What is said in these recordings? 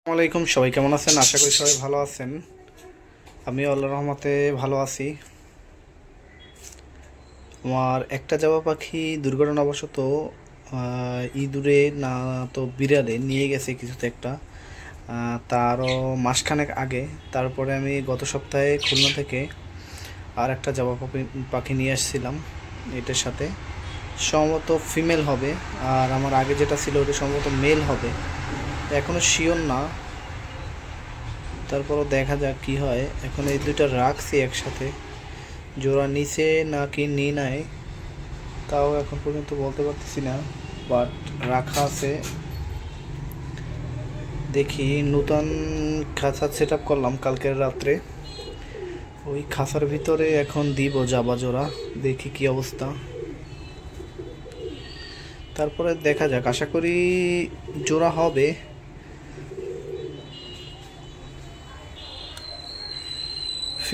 আসসালামু আলাইকুম, সবাই কেমন আছেন? আশা করি সবাই ভালো আছেন। আমি আল্লাহর রহমতে ভালো আছি। আমার একটা জাবা পাখি দুর্ঘটনাবশত ইঁদুরে না তো বিড়ালে নিয়ে গেছে কিছুতে একটা, তারও মাসখানেক আগে। তারপরে আমি গত সপ্তাহে খুলনা থেকে আর একটা জাবা পাখি নিয়ে আসছিলাম। এটার সাথে সম্ভবত ফিমেল হবে, আর আমার আগে যেটা ছিল ওটা সম্ভবত মেল হবে। এখনও শিওর না, তারপরও দেখা যাক কি হয়। এখন এই দুইটা রাখছি একসাথে, জোড়া নিচে নাকি নিয়ে নেয় তাও এখন পর্যন্ত বলতে পারতেছি না, বাট রাখা আছে। দেখি, নতুন খাঁচা সেট আপ করলাম কালকের রাত্রে, ওই খাঁচার ভিতরে এখন দিব জাবা জোড়া। দেখি কি অবস্থা, তারপরে দেখা যাক। আশা করি জোড়া হবে।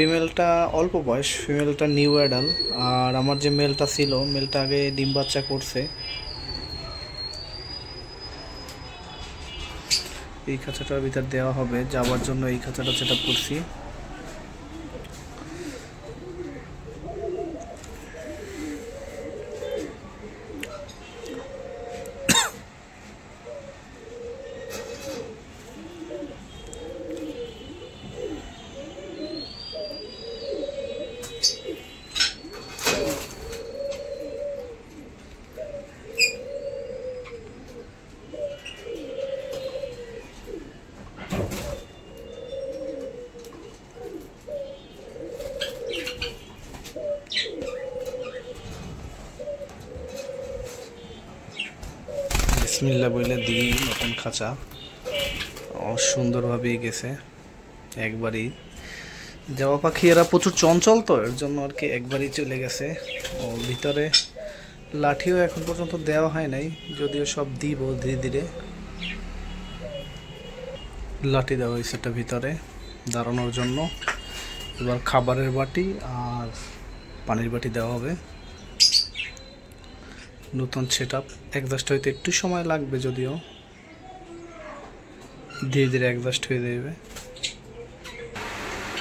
ফিমেলটা অল্প বয়স, ফিমেলটা নিউ অ্যাডাল, আর আমার যে মেলটা ছিল মেলটা আগে ডিম বাচ্চা করছে। এই খাঁচাটার ভিতর দেওয়া হবে যাওয়ার জন্য, এই খাঁচাটা সেট আপ করছি। বিসমিল্লাহ বইলে দিই নতুন খাঁচা, সুন্দরভাবেই গেছে একবারই। জাবা পাখি এরা প্রচুর চঞ্চল, তো এর জন্য আর কি একবারই চলে গেছে। ও ভিতরে লাঠিও এখন পর্যন্ত দেওয়া হয় নাই, যদিও সব দিব ধীরে ধীরে। লাঠি দেওয়া হয়েছে একটা ভিতরে দাঁড়ানোর জন্য। এবার খাবারের বাটি আর পানির বাটি দেওয়া হবে। নতুন সেট আপ, অ্যাডজাস্ট হইতে একটু সময় লাগবে, যদিও ধীরে ধীরে অ্যাডজাস্ট হয়ে যাবে।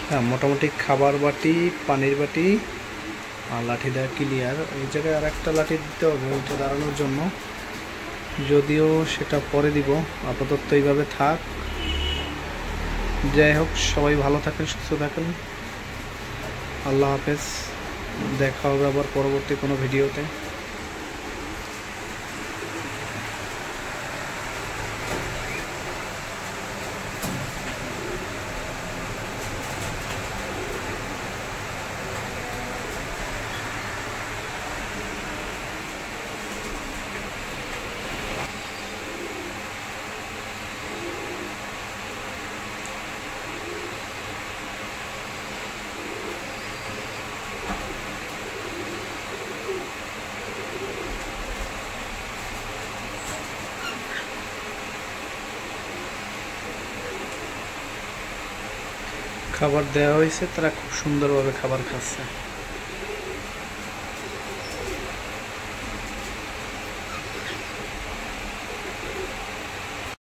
হ্যাঁ, মোটামুটি খাবার বাটি, পানির বাটি আর লাঠি দেওয়া ক্লিয়ার। এই জায়গায় আর একটা লাঠি দিতে হবে ওইটা দাঁড়ানোর জন্য, যদিও সেটা পরে দিব। আপাতত এইভাবে থাক। যাই হোক, সবাই ভালো থাকেন, সুস্থ থাকেন। আল্লাহ হাফেজ, দেখা হবে আবার পরবর্তী কোনো ভিডিওতে। খাবার দেওয়া হয়েছে, তারা খুব সুন্দরভাবে খাবার খাচ্ছে।